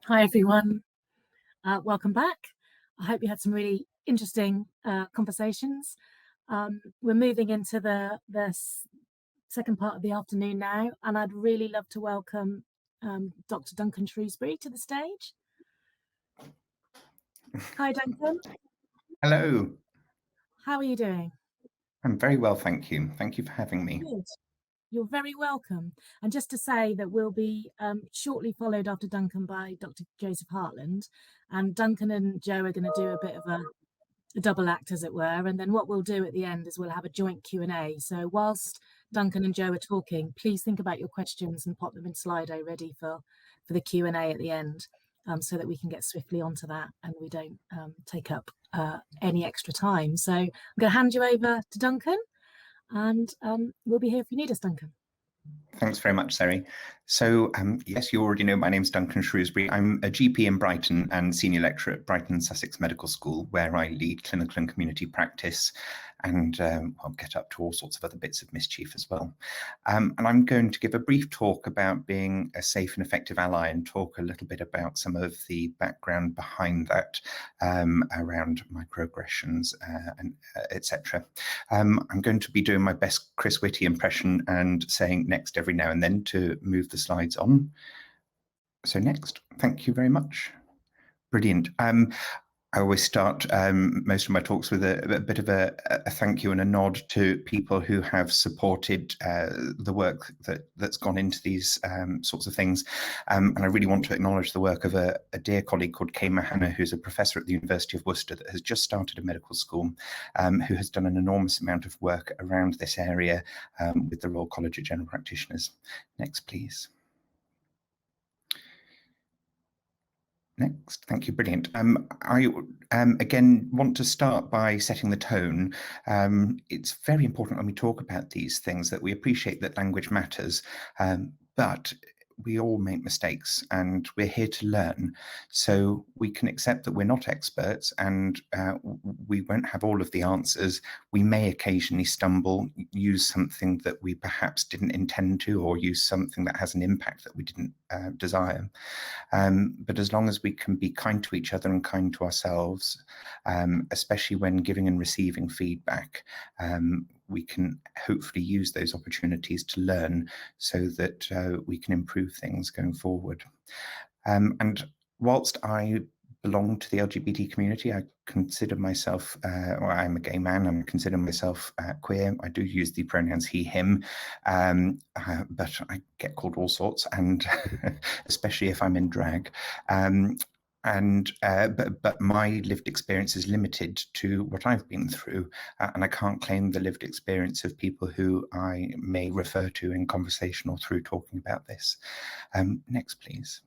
Hi everyone, welcome back. I hope you had some really interesting conversations. We're moving into the second part of the afternoon now, and I'd really love to welcome Dr. Duncan Shrewsbury to the stage. Hi Duncan. Hello. How are you doing? I'm very well, thank you. Thank you for having me. Good. You're very welcome. And just to say that we'll be shortly followed after Duncan by Dr. Joseph Hartland, and Duncan and Joe are going to do a bit of a double act, as it were, and then what we'll do at the end is we'll have a joint Q&A. So whilst Duncan and Joe are talking, please think about your questions and pop them in Slido ready for the Q&A at the end, so that we can get swiftly onto that and we don't take up any extra time. So I'm going to hand you over to Duncan, and we'll be here if you need us, Duncan. Thanks very much, Sari. So, yes, you already know my name's Duncan Shrewsbury. I'm a GP in Brighton and senior lecturer at Brighton and Sussex Medical School, where I lead clinical and community practice and I'll get up to all sorts of other bits of mischief as well. And I'm going to give a brief talk about being a safe and effective ally and talk a little bit about some of the background behind that around microaggressions and etc. I'm going to be doing my best Chris Whitty impression and saying next every now and then to move the slides on. So next, thank you very much. Brilliant. I always start most of my talks with a bit of a thank you and a nod to people who have supported the work that's gone into these sorts of things. And I really want to acknowledge the work of a dear colleague called Kay Mahana, who's a professor at the University of Worcester that has just started a medical school, who has done an enormous amount of work around this area with the Royal College of General Practitioners. Next, please. Next, thank you, brilliant. I again want to start by setting the tone. It's very important when we talk about these things that we appreciate that language matters, but we all make mistakes and we're here to learn. So we can accept that we're not experts and we won't have all of the answers. We may occasionally stumble, use something that we perhaps didn't intend to, or use something that has an impact that we didn't desire. But as long as we can be kind to each other and kind to ourselves, especially when giving and receiving feedback, we can hopefully use those opportunities to learn so that we can improve things going forward. And whilst I belong to the LGBT community, I consider myself, well, I'm a gay man, and consider myself queer. I do use the pronouns he, him, but I get called all sorts, and especially if I'm in drag. But my lived experience is limited to what I've been through, and I can't claim the lived experience of people who I may refer to in conversation or through talking about this. Next, please.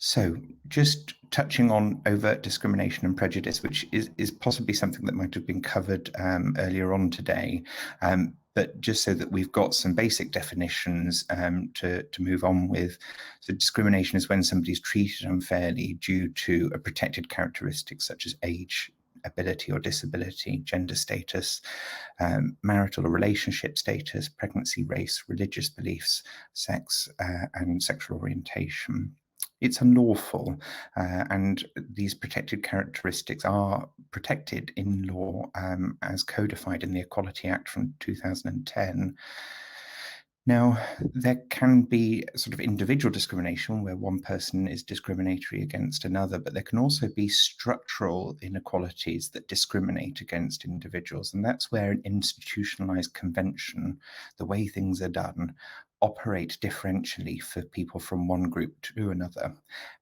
So just touching on overt discrimination and prejudice, which is possibly something that might have been covered earlier on today, but just so that we've got some basic definitions to move on with. So discrimination is when somebody's treated unfairly due to a protected characteristic such as age, ability or disability, gender status, marital or relationship status, pregnancy, race, religious beliefs, sex, and sexual orientation. It's unlawful, and these protected characteristics are protected in law as codified in the Equality Act from 2010. Now, there can be sort of individual discrimination where one person is discriminatory against another, but there can also be structural inequalities that discriminate against individuals. And that's where an institutionalized convention, the way things are done, operate differentially for people from one group to another.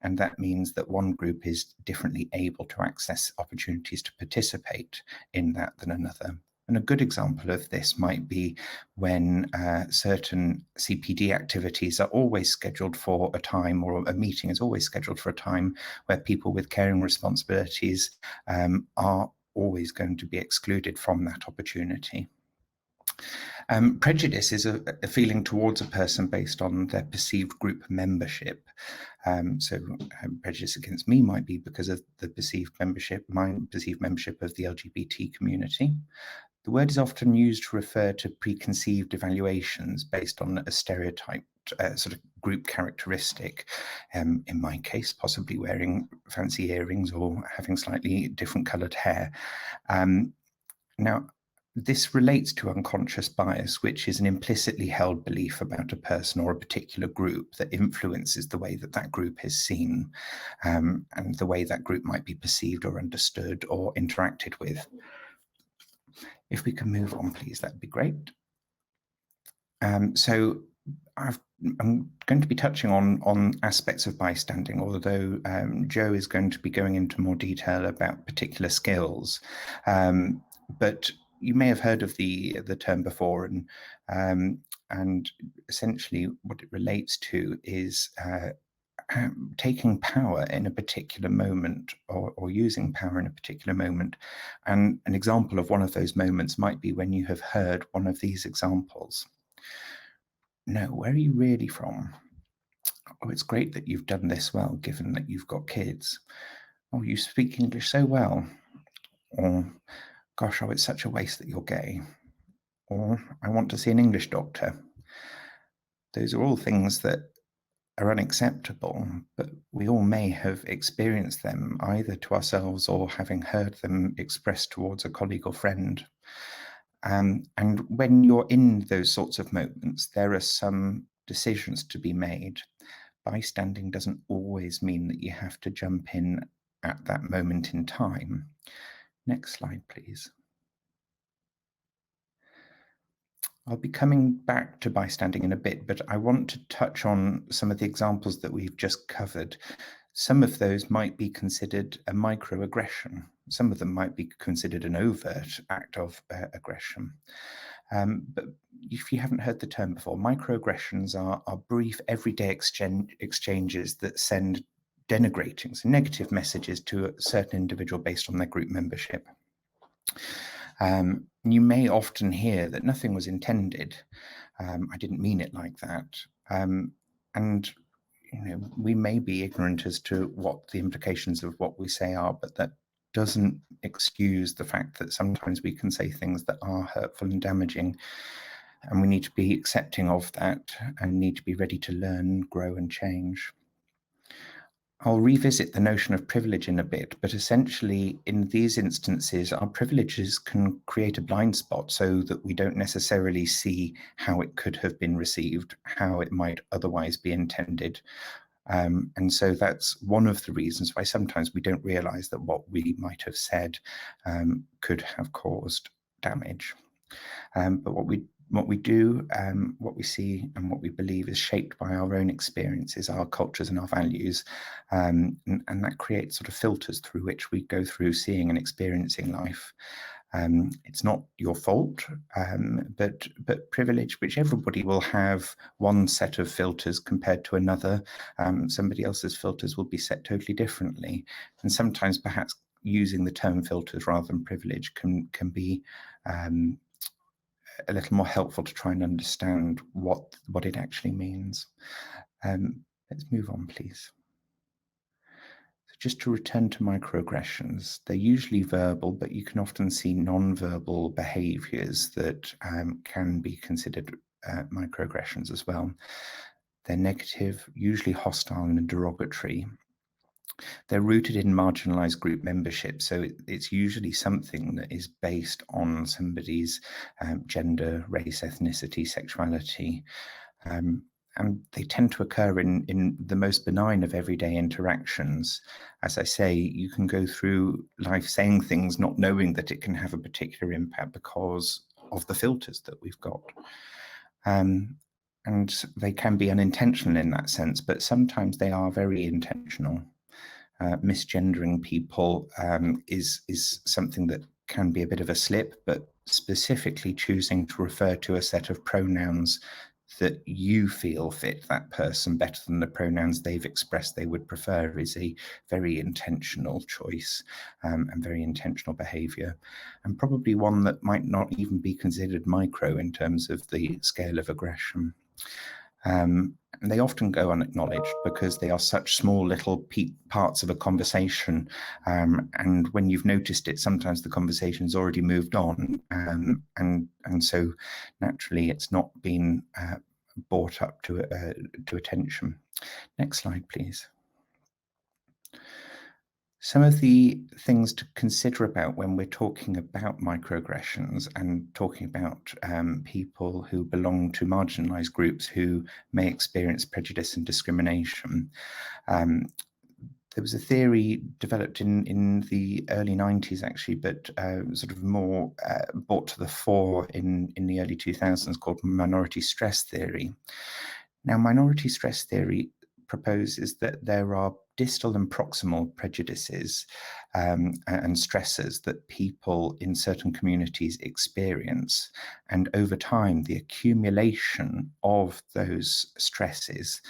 And that means that one group is differently able to access opportunities to participate in that than another. And a good example of this might be when certain CPD activities are always scheduled for a time, or a meeting is always scheduled for a time where people with caring responsibilities are always going to be excluded from that opportunity. Prejudice is a feeling towards a person based on their perceived group membership. Prejudice against me might be because of the perceived membership, my perceived membership of the LGBT community. The word is often used to refer to preconceived evaluations based on a stereotyped sort of group characteristic. In my case, possibly wearing fancy earrings or having slightly different coloured hair. Now, this relates to unconscious bias, which is an implicitly held belief about a person or a particular group that influences the way that that group is seen, and the way that group might be perceived or understood or interacted with. If we can move on, please, that'd be great. So I'm going to be touching on aspects of bystanding, although Jo is going to be going into more detail about particular skills. But you may have heard of the term before, and essentially what it relates to is taking power in a particular moment, or using power in a particular moment. And an example of one of those moments might be when you have heard one of these examples. No, where are you really from? Oh, it's great that you've done this well, given that you've got kids. Oh, you speak English so well. Or, gosh, oh, it's such a waste that you're gay. Or, I want to see an English doctor. Those are all things that are unacceptable, but we all may have experienced them either to ourselves or having heard them expressed towards a colleague or friend. And when you're in those sorts of moments, there are some decisions to be made. Bystanding doesn't always mean that you have to jump in at that moment in time. Next slide, please. I'll be coming back to bystanding in a bit, but I want to touch on some of the examples that we've just covered. Some of those might be considered a microaggression. Some of them might be considered an overt act of aggression. But if you haven't heard the term before, microaggressions are brief, everyday exchanges that send denigrating, so negative messages to a certain individual based on their group membership. You may often hear that nothing was intended. I didn't mean it like that. And we may be ignorant as to what the implications of what we say are, but that doesn't excuse the fact that sometimes we can say things that are hurtful and damaging, and we need to be accepting of that and need to be ready to learn, grow and change. I'll revisit the notion of privilege in a bit, but essentially in these instances, our privileges can create a blind spot so that we don't necessarily see how it could have been received, how it might otherwise be intended. And so that's one of the reasons why sometimes we don't realize that what we might have said could have caused damage. But what we do, what we see and what we believe is shaped by our own experiences, our cultures and our values. And that creates sort of filters through which we go through seeing and experiencing life. It's not your fault, but privilege, which everybody will have one set of filters compared to another. Somebody else's filters will be set totally differently. And sometimes perhaps using the term filters rather than privilege can be a little more helpful to try and understand what it actually means. Let's move on, please. So just to return to microaggressions, they're usually verbal, but you can often see non-verbal behaviours that can be considered microaggressions as well. They're negative, usually hostile and derogatory. They're rooted in marginalized group membership, so it's usually something that is based on somebody's gender, race, ethnicity, sexuality, and they tend to occur in the most benign of everyday interactions. As I say, you can go through life saying things not knowing that it can have a particular impact because of the filters that we've got. And they can be unintentional in that sense, but sometimes they are very intentional. Misgendering people is something that can be a bit of a slip, but specifically choosing to refer to a set of pronouns that you feel fit that person better than the pronouns they've expressed they would prefer is a very intentional choice and very intentional behaviour, and probably one that might not even be considered micro in terms of the scale of aggression. And they often go unacknowledged because they are such small little parts of a conversation. And when you've noticed it, sometimes the conversation's already moved on. And so naturally it's not been brought up to attention. Next slide, please. Some of the things to consider about when we're talking about microaggressions and talking about people who belong to marginalised groups who may experience prejudice and discrimination. There was a theory developed in the early 90s, actually, but sort of more brought to the fore in the early 2000s, called minority stress theory. Now, minority stress theory proposes that there are distal and proximal prejudices and stressors that people in certain communities experience. And over time, the accumulation of those stresses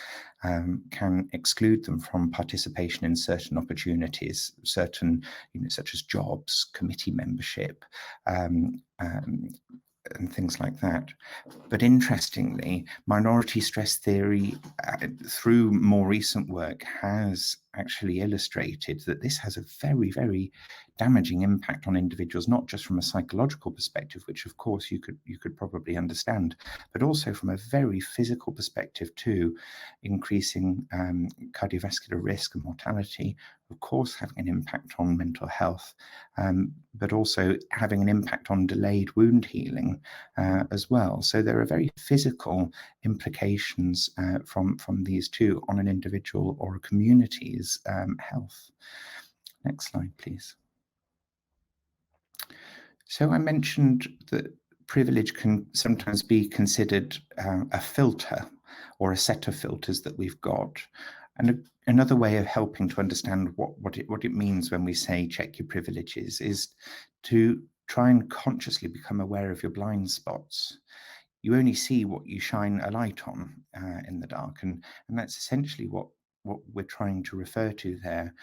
can exclude them from participation in certain opportunities, certain, such as jobs, committee membership, and things like that. But interestingly, minority stress theory, through more recent work, has actually illustrated that this has a very, very damaging impact on individuals, not just from a psychological perspective, which of course you could probably understand, but also from a very physical perspective too, increasing cardiovascular risk and mortality, of course having an impact on mental health, but also having an impact on delayed wound healing as well. So there are very physical implications from these two on an individual or a community's health. Next slide, please. So I mentioned that privilege can sometimes be considered a filter or a set of filters that we've got. And another way of helping to understand what it means when we say check your privileges is to try and consciously become aware of your blind spots. You only see what you shine a light on in the dark, and that's essentially what we're trying to refer to there.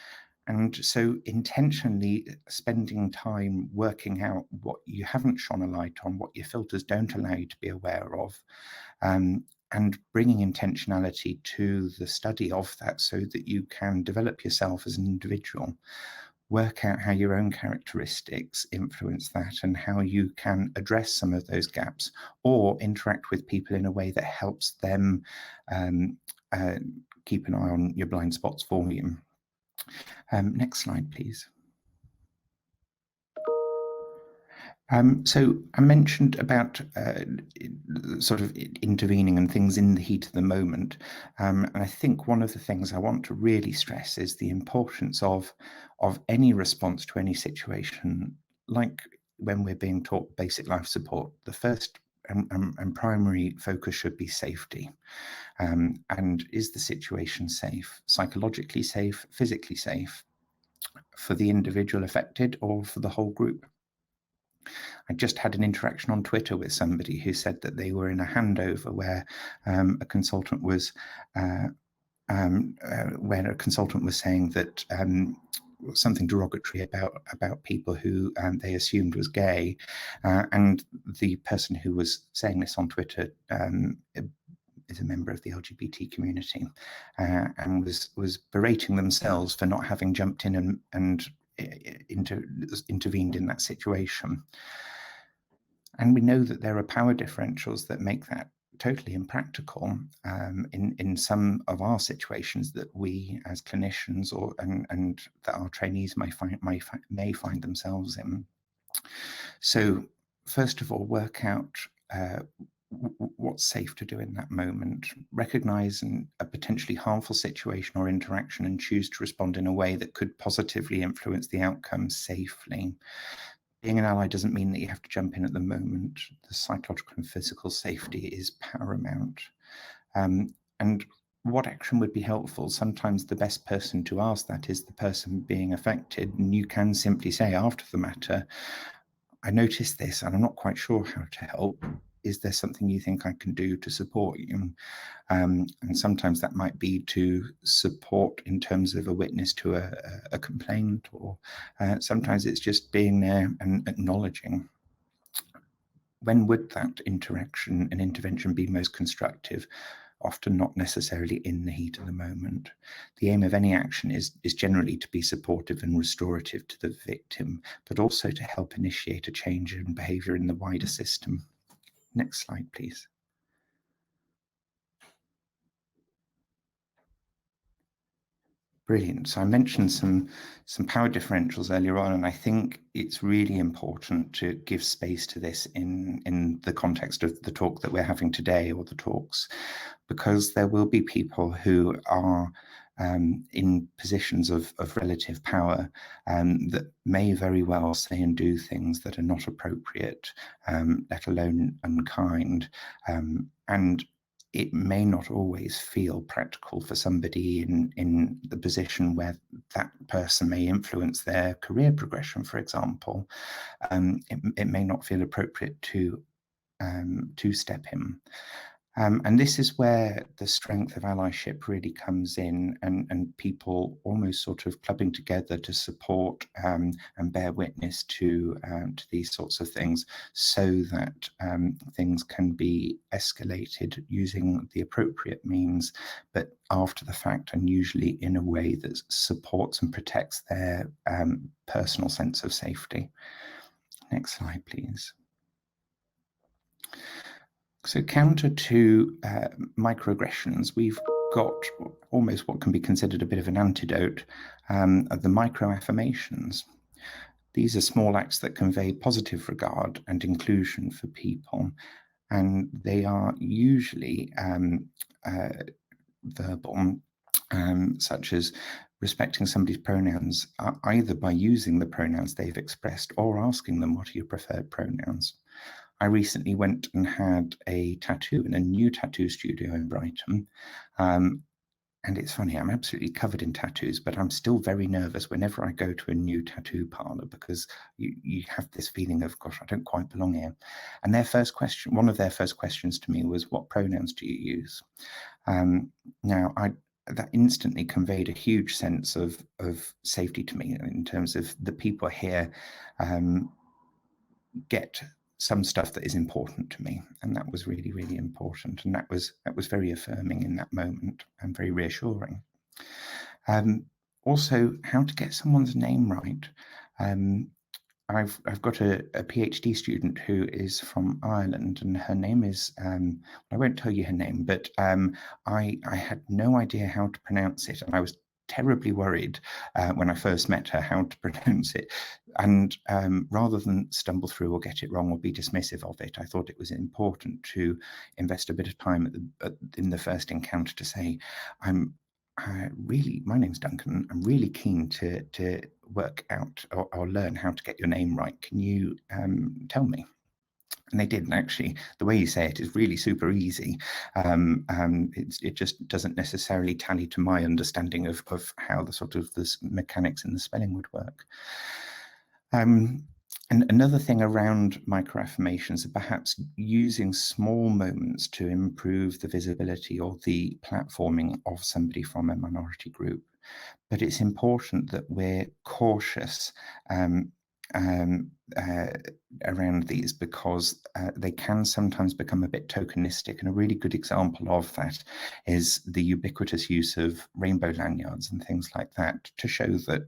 And so intentionally spending time working out what you haven't shone a light on, what your filters don't allow you to be aware of, and bringing intentionality to the study of that so that you can develop yourself as an individual, work out how your own characteristics influence that and how you can address some of those gaps or interact with people in a way that helps them keep an eye on your blind spots for you. Next slide, please. So I mentioned about sort of intervening and things in the heat of the moment. And I think one of the things I want to really stress is the importance of any response to any situation, like when we're being taught basic life support. The first and primary focus should be safety. And is the situation safe, psychologically safe, physically safe, for the individual affected or for the whole group? I just had an interaction on Twitter with somebody who said that they were in a handover where a consultant was saying that something derogatory about people who they assumed was gay, and the person who was saying this on Twitter is a member of the LGBT community, and was berating themselves for not having jumped in and intervened in that situation. And we know that there are power differentials that make that totally impractical in some of our situations that we as clinicians and that our trainees may find themselves in. So first of all, work out what's safe to do in that moment, recognize a potentially harmful situation or interaction and choose to respond in a way that could positively influence the outcome safely. Being an ally doesn't mean that you have to jump in at the moment. The psychological and physical safety is paramount. And what action would be helpful? Sometimes the best person to ask that is the person being affected, and you can simply say after the matter, I noticed this and I'm not quite sure how to help. Is there something you think I can do to support you? And sometimes that might be to support in terms of a witness to a complaint, or sometimes it's just being there and acknowledging. When would that interaction and intervention be most constructive? often not necessarily in the heat of the moment. The aim of any action is generally to be supportive and restorative to the victim, but also to help initiate a change in behaviour in the wider system. Next slide, please. Brilliant. So I mentioned some power differentials earlier on, and I think it's really important to give space to this in the context of the talk that we're having today, or the talks, because there will be people who are in positions of relative power that may very well say and do things that are not appropriate, let alone unkind, and it may not always feel practical for somebody in the position where that person may influence their career progression, for example. It may not feel appropriate to step in. And this is where the strength of allyship really comes in, and people almost sort of clubbing together to support and bear witness to these sorts of things, so that things can be escalated using the appropriate means, but after the fact, and usually in a way that supports and protects their personal sense of safety. Next slide, please. So counter to microaggressions, we've got almost what can be considered a bit of an antidote, of the micro-affirmations. These are small acts that convey positive regard and inclusion for people, and they are usually verbal, such as respecting somebody's pronouns, either by using the pronouns they've expressed or asking them, what are your preferred pronouns? I recently went and had a tattoo in a new tattoo studio in Brighton. And it's funny, I'm absolutely covered in tattoos, but I'm still very nervous whenever I go to a new tattoo parlor, because you have this feeling of, gosh, I don't quite belong here. And their first question, one of their first questions to me was, what pronouns do you use? Now, that instantly conveyed a huge sense of safety to me, in terms of the people here get some stuff that is important to me, and that was really, really important, and that was very affirming in that moment and very reassuring. Also, how to get someone's name right. I've got a PhD student who is from Ireland, and her name is, I won't tell you her name, but I had no idea how to pronounce it, and I was terribly worried when I first met her how to pronounce it. And rather than stumble through or get it wrong or be dismissive of it, I thought it was important to invest a bit of time in the first encounter to say, my name's Duncan. I'm really keen to work out or learn how to get your name right. Can you tell me? And they did. And actually, the way you say it is really super easy. It just doesn't necessarily tally to my understanding of how the mechanics in the spelling would work. And another thing around microaffirmations are perhaps using small moments to improve the visibility or the platforming of somebody from a minority group. But it's important that we're cautious around these, because they can sometimes become a bit tokenistic. And a really good example of that is the ubiquitous use of rainbow lanyards and things like that, to show that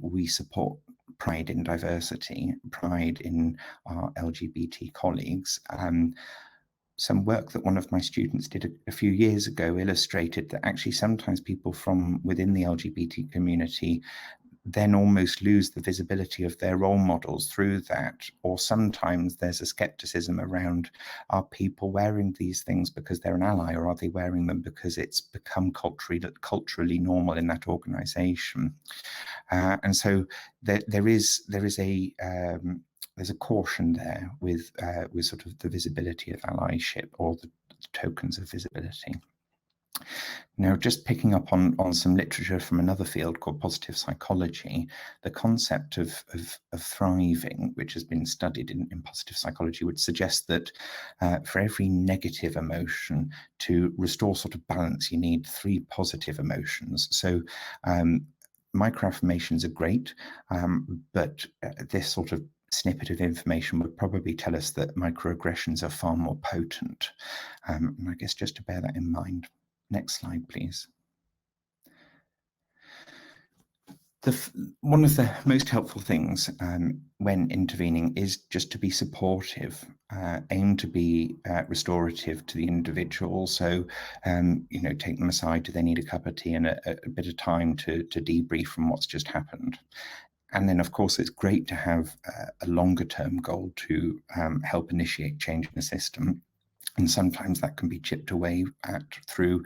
we support pride in diversity, pride in our LGBT colleagues. Some work that one of my students did a few years ago illustrated that actually sometimes people from within the LGBT community then almost lose the visibility of their role models through that. Or sometimes there's a skepticism around, are people wearing these things because they're an ally, or are they wearing them because it's become culturally normal in that organization? And so there's a caution there with sort of the visibility of allyship, or the tokens of visibility. Now, just picking up on some literature from another field called positive psychology, the concept of thriving, which has been studied in positive psychology, would suggest that for every negative emotion, to restore sort of balance, you need 3 positive emotions. So microaffirmations are great, but this sort of snippet of information would probably tell us that microaggressions are far more potent. And I guess just to bear that in mind. Next slide, please. One of the most helpful things when intervening is just to be supportive, aim to be restorative to the individual. So, take them aside. Do they need a cup of tea and a bit of time to debrief from what's just happened? And then, of course, it's great to have a longer term goal to help initiate change in the system. And sometimes that can be chipped away at through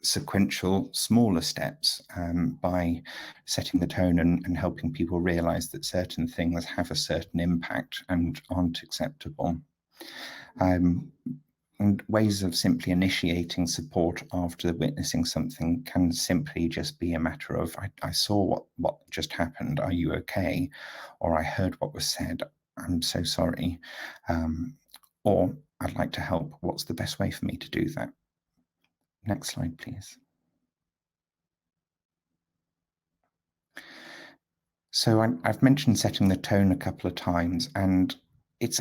sequential smaller steps by setting the tone and helping people realize that certain things have a certain impact and aren't acceptable. And ways of simply initiating support after witnessing something can simply just be a matter of, I saw what just happened, are you okay? Or I heard what was said, I'm so sorry. Or I'd like to help, what's the best way for me to do that? Next slide, please. So I've mentioned setting the tone a couple of times, and it's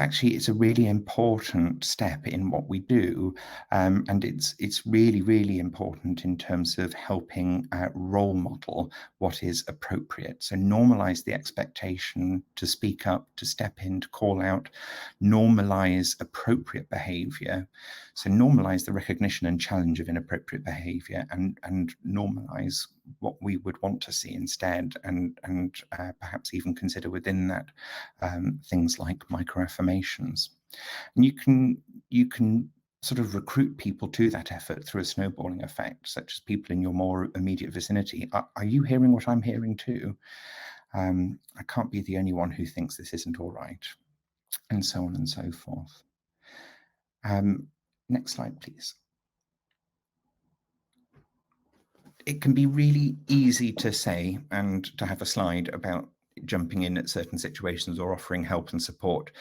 a really important step in what we do, and it's really important in terms of helping role model what is appropriate. So normalize the expectation to speak up, to step in, to call out, normalize appropriate behavior. So normalize the recognition and challenge of inappropriate behavior, and normalize what we would want to see instead, and perhaps even consider within that things like microaffirmations. And you can sort of recruit people to that effort through a snowballing effect, such as people in your more immediate vicinity. Are you hearing what I'm hearing too? I can't be the only one who thinks this isn't all right, and so on and so forth. Next slide, please. It can be really easy to say and to have a slide about jumping in at certain situations or offering help and support,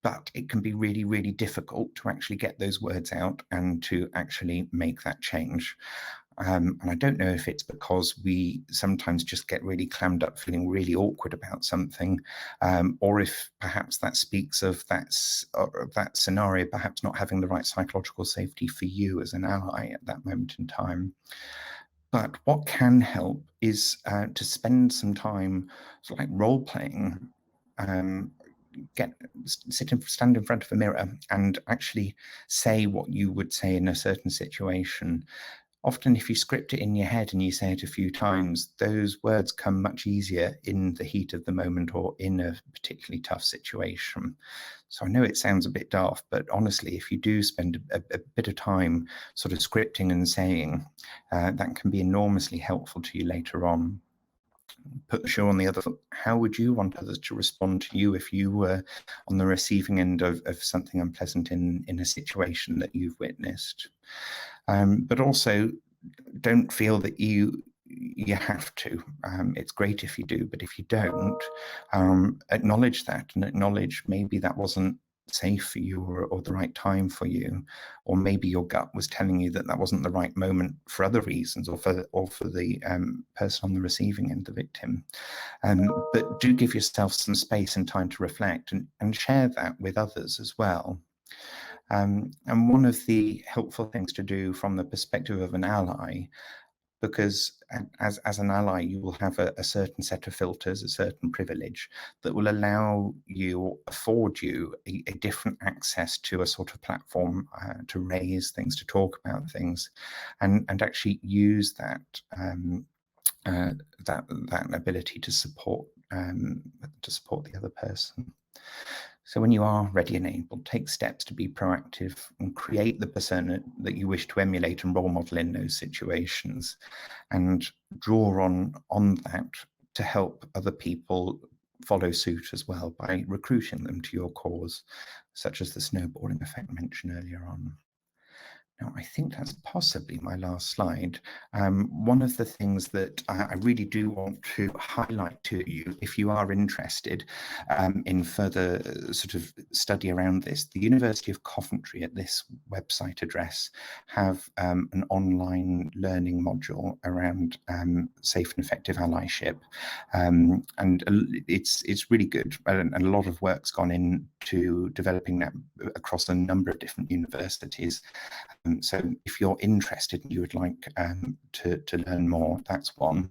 but it can be really difficult to actually get those words out and to actually make that change. And I don't know if it's because we sometimes just get really clammed up, feeling really awkward about something, or if perhaps that speaks of that scenario, perhaps not having the right psychological safety for you as an ally at that moment in time. But what can help is to spend some time sort of like role playing, stand in front of a mirror and actually say what you would say in a certain situation. Often if you script it in your head and you say it a few times, those words come much easier in the heat of the moment or in a particularly tough situation. So I know it sounds a bit daft, but honestly, if you do spend a bit of time sort of scripting and saying, that can be enormously helpful to you later on. Put the show on the other foot. How would you want others to respond to you if you were on the receiving end of something unpleasant in a situation that you've witnessed? But also, don't feel that you have to. It's great if you do, but if you don't, acknowledge that and acknowledge maybe that wasn't safe for you or the right time for you, or maybe your gut was telling you that wasn't the right moment for other reasons, or for the person on the receiving end, the victim. But do give yourself some space and time to reflect and share that with others as well. And one of the helpful things to do from the perspective of an ally, because as an ally, you will have a certain set of filters, a certain privilege that will allow you, or afford you a different access to a sort of platform to raise things, to talk about things, and actually use that ability to support the other person. So when you are ready and able, take steps to be proactive and create the persona that you wish to emulate and role model in those situations, and draw on that to help other people follow suit as well by recruiting them to your cause, such as the snowballing effect mentioned earlier on. Now, I think that's possibly my last slide. One of the things that I really do want to highlight to you, if you are interested in further sort of study around this, the University of Coventry at this website address have an online learning module around safe and effective allyship. And it's really good. And a lot of work's gone into developing that across a number of different universities. So if you're interested and you would like to learn more, that's one.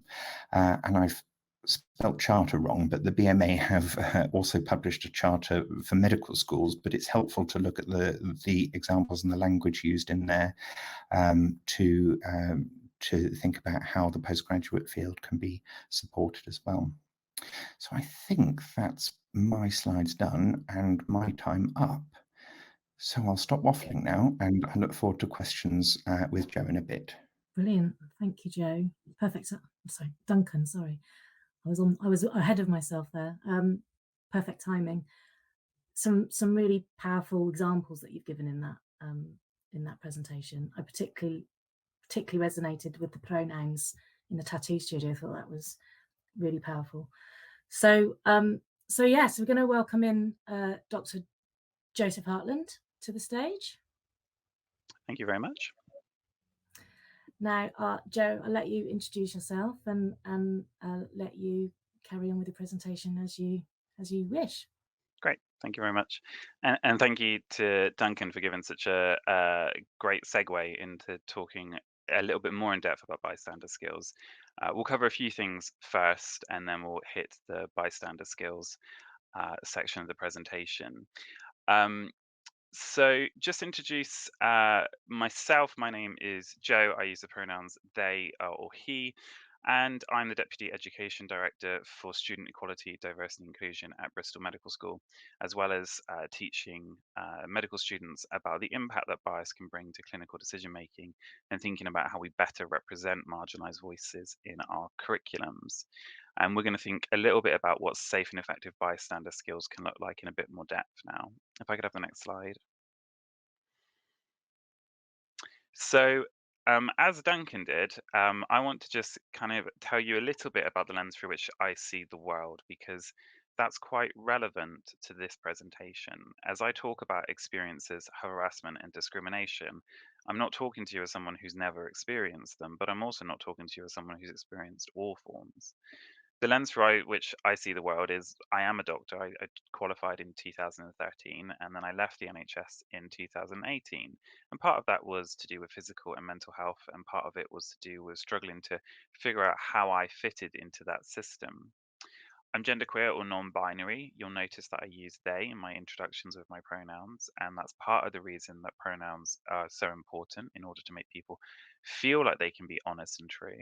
And I've spelt charter wrong, but the BMA have also published a charter for medical schools, but it's helpful to look at the examples and the language used in there to think about how the postgraduate field can be supported as well. So I think that's my slides done and my time up. So I'll stop waffling now, and I look forward to questions with Joe in a bit. Brilliant. Thank you, Joe. Perfect. Sorry, Duncan. Sorry, I was ahead of myself there. Perfect timing. Some really powerful examples that you've given in that presentation. I particularly resonated with the pronouns in the tattoo studio. I thought that was really powerful. So yes, we're going to welcome in Dr. Joseph Hartland to the stage. Thank you very much. Now, Joe, I'll let you introduce yourself and let you carry on with the presentation as you wish. Great, thank you very much, and thank you to Duncan for giving such a great segue into talking a little bit more in depth about bystander skills. We'll cover a few things first, and then we'll hit the bystander skills section of the presentation. So just introduce myself. My name is Joe. I use the pronouns they or he, and I'm the Deputy Education Director for Student Equality, Diversity and Inclusion at Bristol Medical School, as well as teaching medical students about the impact that bias can bring to clinical decision making and thinking about how we better represent marginalised voices in our curriculums. And we're going to think a little bit about what safe and effective bystander skills can look like in a bit more depth now. If I could have the next slide. So, as Duncan did, I want to just kind of tell you a little bit about the lens through which I see the world, because that's quite relevant to this presentation. As I talk about experiences, harassment, and discrimination, I'm not talking to you as someone who's never experienced them, but I'm also not talking to you as someone who's experienced all forms. The lens through which I see the world is I am a doctor. I qualified in 2013 and then I left the NHS in 2018. And part of that was to do with physical and mental health, and part of it was to do with struggling to figure out how I fitted into that system. I'm genderqueer or non binary. You'll notice that I use they in my introductions with my pronouns, and that's part of the reason that pronouns are so important in order to make people feel like they can be honest and true.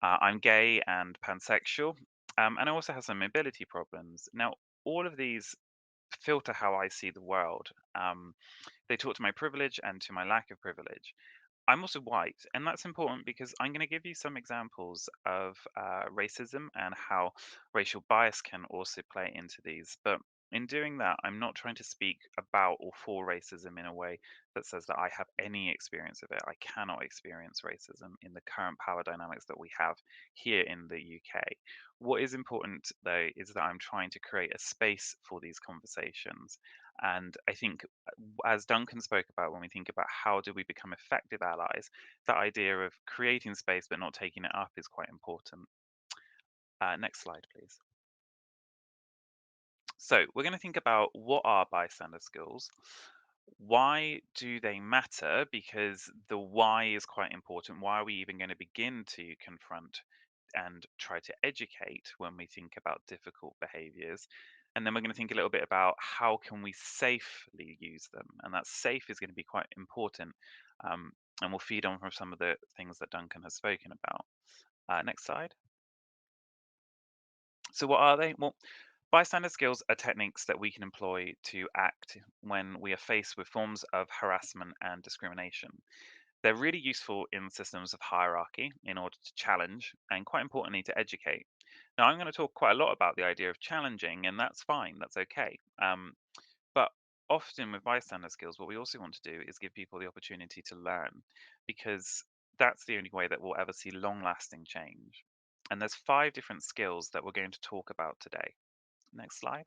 I'm gay and pansexual, and I also have some mobility problems. Now, all of these filter how I see the world. They talk to my privilege and to my lack of privilege. I'm also white, and that's important because I'm going to give you some examples of racism and how racial bias can also play into these. But in doing that, I'm not trying to speak about or for racism in a way that says that I have any experience of it. I cannot experience racism in the current power dynamics that we have here in the UK. What is important, though, is that I'm trying to create a space for these conversations. And I think, as Duncan spoke about, when we think about how do we become effective allies, that idea of creating space but not taking it up is quite important. Next slide, please. So we're going to think about what are bystander skills. Why do they matter? Because the why is quite important. Why are we even going to begin to confront and try to educate when we think about difficult behaviors? And then we're going to think a little bit about how can we safely use them, and that safe is going to be quite important, and we'll feed on from some of the things that Duncan has spoken about. Next slide. So what are they? Well, bystander skills are techniques that we can employ to act when we are faced with forms of harassment and discrimination. They're really useful in systems of hierarchy in order to challenge and, quite importantly, to educate. Now, I'm going to talk quite a lot about the idea of challenging, and that's fine, that's okay. But often with bystander skills, what we also want to do is give people the opportunity to learn, because that's the only way that we'll ever see long-lasting change. And there's 5 different skills that we're going to talk about today. Next slide.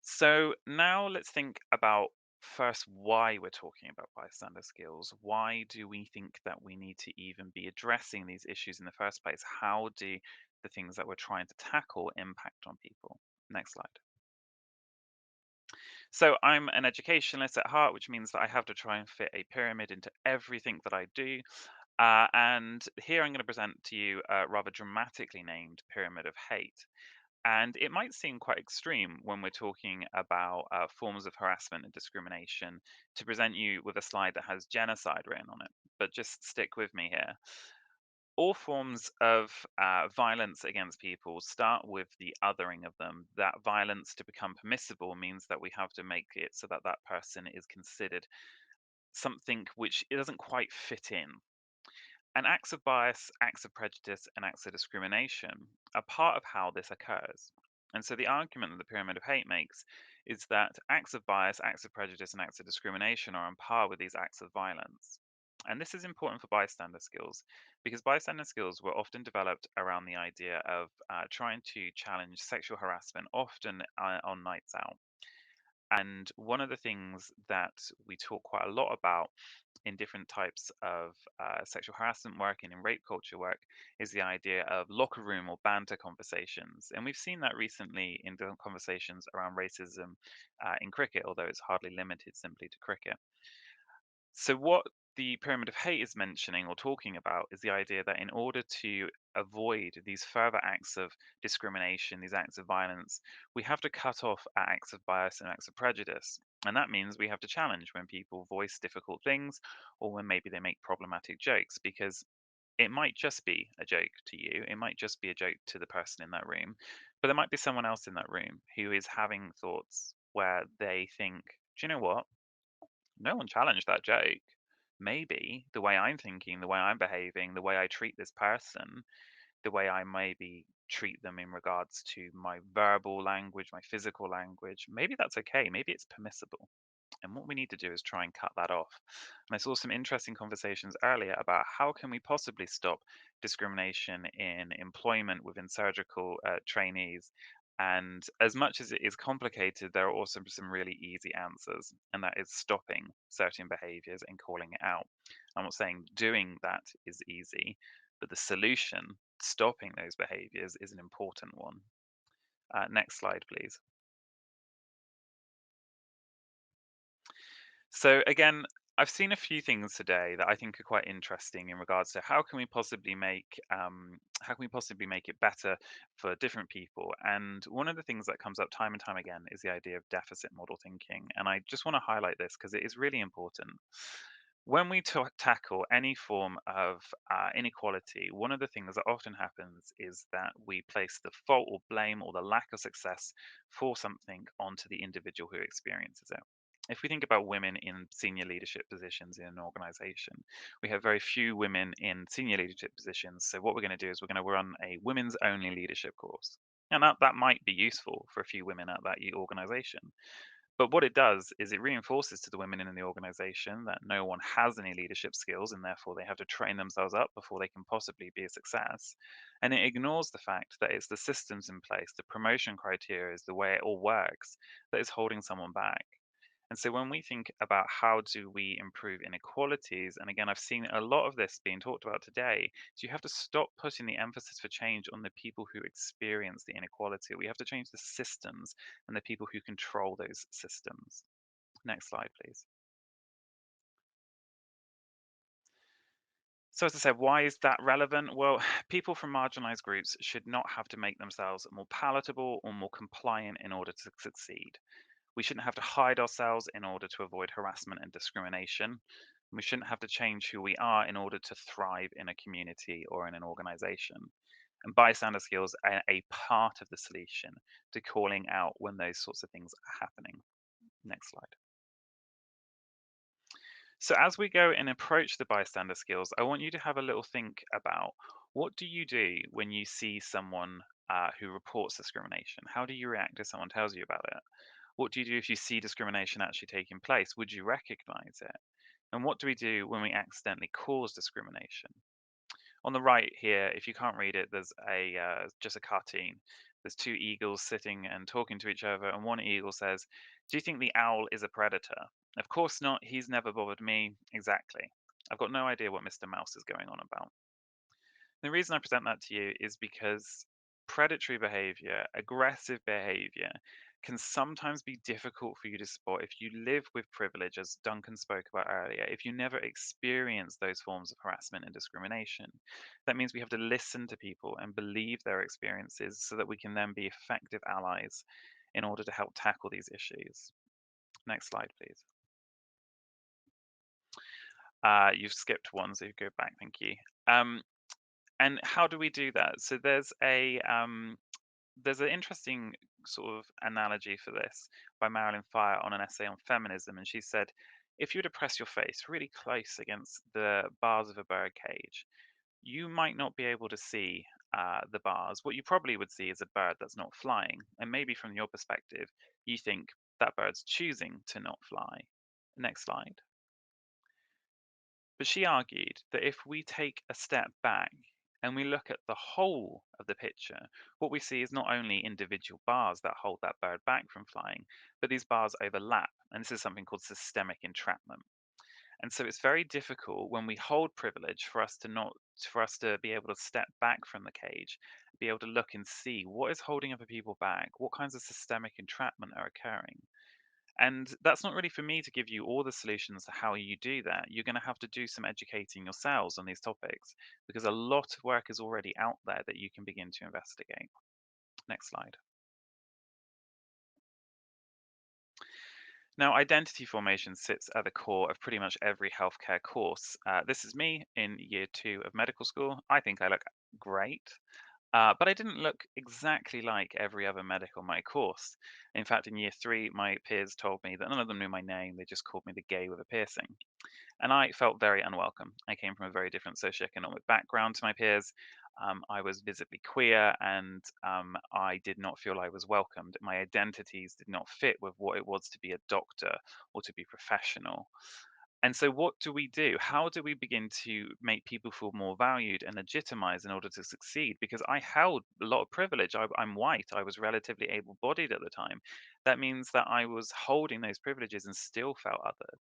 So now let's think about first why we're talking about bystander skills. Why do we think that we need to even be addressing these issues in the first place? How do the things that we're trying to tackle impact on people? Next slide. So I'm an educationalist at heart, which means that I have to try and fit a pyramid into everything that I do. And here I'm going to present to you a rather dramatically named pyramid of hate. And it might seem quite extreme when we're talking about forms of harassment and discrimination to present you with a slide that has genocide written on it. But just stick with me here. All forms of violence against people start with the othering of them. That violence to become permissible means that we have to make it so that that person is considered something which it doesn't quite fit in. And acts of bias, acts of prejudice, and acts of discrimination are part of how this occurs. And so the argument that the pyramid of hate makes is that acts of bias, acts of prejudice, and acts of discrimination are on par with these acts of violence. And this is important for bystander skills because bystander skills were often developed around the idea of trying to challenge sexual harassment, often on nights out. And one of the things that we talk quite a lot about in different types of sexual harassment work and in rape culture work is the idea of locker room or banter conversations. And we've seen that recently in the conversations around racism in cricket, although it's hardly limited simply to cricket. So, what the pyramid of hate is mentioning or talking about is the idea that in order to avoid these further acts of discrimination, these acts of violence, we have to cut off acts of bias and acts of prejudice. And that means we have to challenge when people voice difficult things or when maybe they make problematic jokes, because it might just be a joke to you, it might just be a joke to the person in that room, but there might be someone else in that room who is having thoughts where they think, do you know what? No one challenged that joke. Maybe the way I'm thinking, the way I'm behaving, the way I treat this person, the way I maybe treat them in regards to my verbal language, my physical language, maybe that's okay. Maybe it's permissible. And what we need to do is try and cut that off. And I saw some interesting conversations earlier about how can we possibly stop discrimination in employment within surgical trainees. And as much as it is complicated, there are also some really easy answers, and that is stopping certain behaviors and calling it out. I'm not saying doing that is easy, but the solution, stopping those behaviors, is an important one. Next slide, please. So again, I've seen a few things today that I think are quite interesting in regards to how can we possibly make it better for different people. And one of the things that comes up time and time again is the idea of deficit model thinking. And I just want to highlight this because it is really important. When we tackle any form of inequality, one of the things that often happens is that we place the fault or blame or the lack of success for something onto the individual who experiences it. If we think about women in senior leadership positions in an organization, we have very few women in senior leadership positions. So, what we're going to do is we're going to run a women's only leadership course. And that might be useful for a few women at that organization. But what it does is it reinforces to the women in the organization that no one has any leadership skills and therefore they have to train themselves up before they can possibly be a success. And it ignores the fact that it's the systems in place, the promotion criteria is the way it all works that is holding someone back. And so when we think about how do we improve inequalities, and again, I've seen a lot of this being talked about today, so you have to stop putting the emphasis for change on the people who experience the inequality. We have to change the systems and the people who control those systems. Next slide, please. So as I said, why is that relevant? Well, people from marginalized groups should not have to make themselves more palatable or more compliant in order to succeed. We shouldn't have to hide ourselves in order to avoid harassment and discrimination. We shouldn't have to change who we are in order to thrive in a community or in an organization. And bystander skills are a part of the solution to calling out when those sorts of things are happening. Next slide. So as we go and approach the bystander skills, I want you to have a little think about what do you do when you see someone who reports discrimination? How do you react if someone tells you about it? What do you do if you see discrimination actually taking place? Would you recognize it? And what do we do when we accidentally cause discrimination? On the right here, if you can't read it, there's just a cartoon. There's two eagles sitting and talking to each other, and one eagle says, "Do you think the owl is a predator?" "Of course not. He's never bothered me." "Exactly. I've got no idea what Mr. Mouse is going on about." The reason I present that to you is because predatory behavior, aggressive behavior, can sometimes be difficult for you to spot if you live with privilege, as Duncan spoke about earlier, if you never experience those forms of harassment and discrimination. That means we have to listen to people and believe their experiences so that we can then be effective allies in order to help tackle these issues. Next slide, please. You've skipped one, so you go back, thank you. And how do we do that? So there's an interesting sort of analogy for this by Marilyn Fire on an essay on feminism, and she said, if you were to press your face really close against the bars of a bird cage, you might not be able to see the bars. What you probably would see is a bird that's not flying, and maybe from your perspective, you think that bird's choosing to not fly. Next slide. But she argued that if we take a step back and we look at the whole of the picture, what we see is not only individual bars that hold that bird back from flying, but these bars overlap. And this is something called systemic entrapment. And so it's very difficult when we hold privilege for us to be able to step back from the cage, be able to look and see what is holding other people back, what kinds of systemic entrapment are occurring. And that's not really for me to give you all the solutions to how you do that. You're going to have to do some educating yourselves on these topics because a lot of work is already out there that you can begin to investigate. Next slide. Now, identity formation sits at the core of pretty much every healthcare course. This is me in year 2 of medical school. I think I look great. But I didn't look exactly like every other medic on my course. In fact, in year 3, my peers told me that none of them knew my name. They just called me the gay with a piercing. And I felt very unwelcome. I came from a very different socioeconomic background to my peers. I was visibly queer, and I did not feel I was welcomed. My identities did not fit with what it was to be a doctor or to be professional. And so, what do we do? How do we begin to make people feel more valued and legitimized in order to succeed? Because I held a lot of privilege. I'm white. I was relatively able bodied at the time. That means that I was holding those privileges and still felt othered.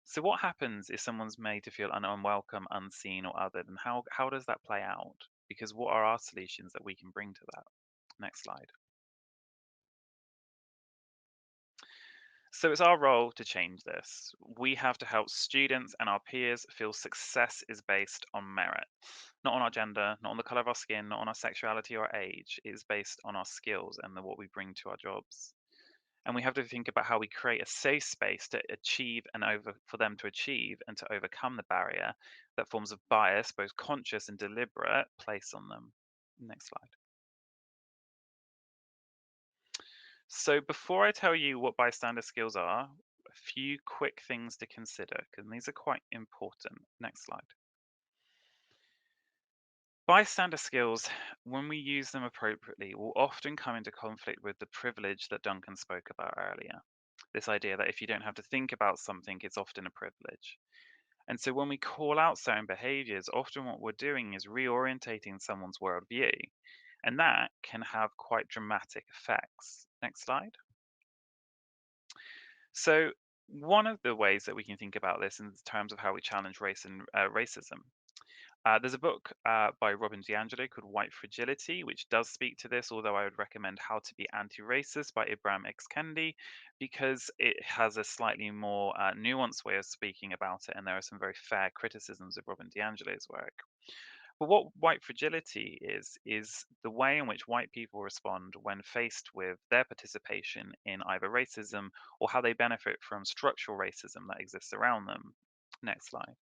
So, what happens if someone's made to feel unwelcome, unseen, or othered? And how does that play out? Because what are our solutions that we can bring to that? Next slide. So it's our role to change this. We have to help students and our peers feel success is based on merit, not on our gender, not on the color of our skin, not on our sexuality or age. It is based on our skills and what we bring to our jobs. And we have to think about how we create a safe space to achieve for them to achieve and to overcome the barrier that forms of bias, both conscious and deliberate, place on them. Next slide. So before I tell you what bystander skills are, a few quick things to consider, because these are quite important. Next slide. Bystander skills, when we use them appropriately, will often come into conflict with the privilege that Duncan spoke about earlier. This idea that if you don't have to think about something, it's often a privilege. And so when we call out certain behaviors, often what we're doing is reorientating someone's worldview. And that can have quite dramatic effects. Next slide. So, one of the ways that we can think about this in terms of how we challenge race and racism, there's a book by Robin DiAngelo called White Fragility, which does speak to this, although I would recommend How to Be Anti-Racist by Ibram X. Kendi, because it has a slightly more nuanced way of speaking about it, and there are some very fair criticisms of Robin DiAngelo's work. But what white fragility is the way in which white people respond when faced with their participation in either racism or how they benefit from structural racism that exists around them. Next slide.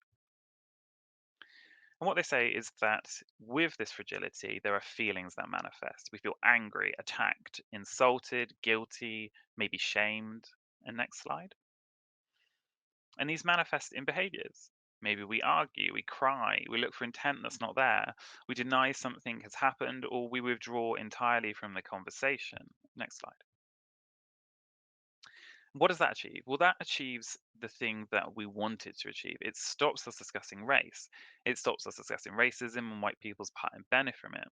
And what they say is that with this fragility, there are feelings that manifest. We feel angry, attacked, insulted, guilty, maybe shamed. And next slide. And these manifest in behaviors. Maybe we argue, we cry, we look for intent that's not there, we deny something has happened, or we withdraw entirely from the conversation. Next slide. What does that achieve? Well, that achieves the thing that we wanted to achieve. It stops us discussing race. It stops us discussing racism and white people's part and benefit from it.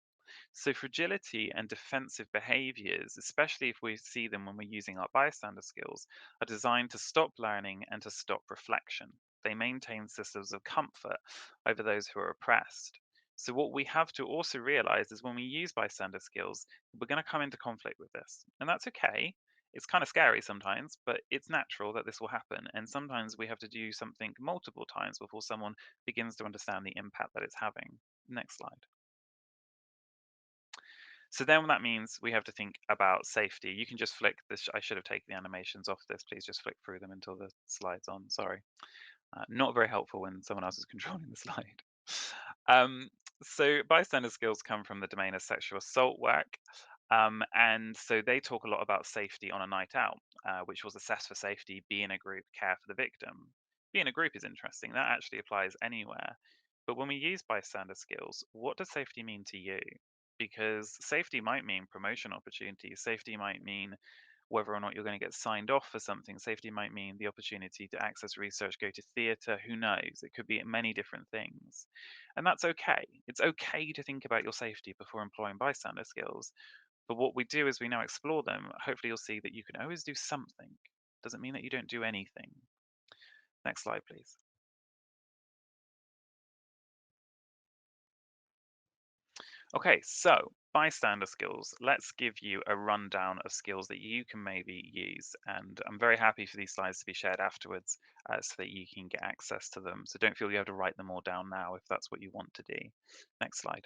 So, fragility and defensive behaviors, especially if we see them when we're using our bystander skills, are designed to stop learning and to stop reflection. They maintain systems of comfort over those who are oppressed. So, what we have to also realize is when we use bystander skills, we're going to come into conflict with this. And that's okay. It's kind of scary sometimes, but it's natural that this will happen. And sometimes we have to do something multiple times before someone begins to understand the impact that it's having. Next slide. So then that means we have to think about safety. You can just flick this. I should have taken the animations off this. Please just flick through them until the slide's on. Sorry. Not very helpful when someone else is controlling the slide. Um, so bystander skills come from the domain of sexual assault work. And so they talk a lot about safety on a night out, which was assess for safety, be in a group, care for the victim. Be in a group is interesting. That actually applies anywhere. But when we use bystander skills, what does safety mean to you? Because safety might mean promotion opportunities. Safety might mean whether or not you're going to get signed off for something. Safety might mean the opportunity to access research, go to theatre, who knows? It could be many different things. And that's okay. It's okay to think about your safety before employing bystander skills. But what we do is we now explore them. Hopefully, you'll see that you can always do something. Doesn't mean that you don't do anything. Next slide, please. Okay, so bystander skills. Let's give you a rundown of skills that you can maybe use. And I'm very happy for these slides to be shared afterwards so that you can get access to them. So don't feel you have to write them all down now if that's what you want to do. Next slide.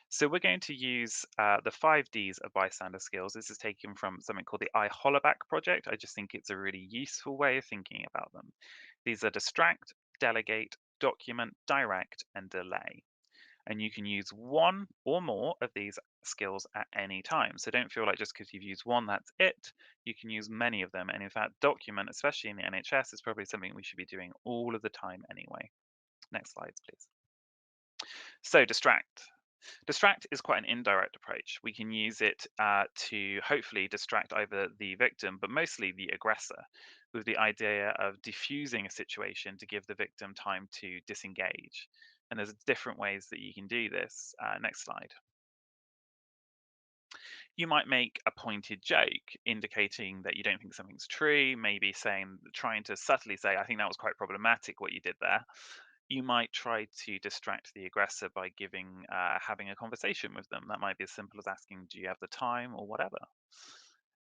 So we're going to use the 5Ds of bystander skills. This is taken from something called the iHoloback project. I just think it's a really useful way of thinking about them. These are distract, delegate, document, direct, and delay. And you can use one or more of these skills at any time. So don't feel like just because you've used one, that's it. You can use many of them. And in fact, document, especially in the NHS, is probably something we should be doing all of the time anyway. Next slides, please. So distract. Distract is quite an indirect approach. We can use it to hopefully distract either the victim, but mostly the aggressor, with the idea of diffusing a situation to give the victim time to disengage. And there's different ways that you can do this. Next slide. You might make a pointed joke indicating that you don't think something's true, maybe trying to subtly say, I think that was quite problematic what you did there. You might try to distract the aggressor by having a conversation with them. That might be as simple as asking, do you have the time or whatever?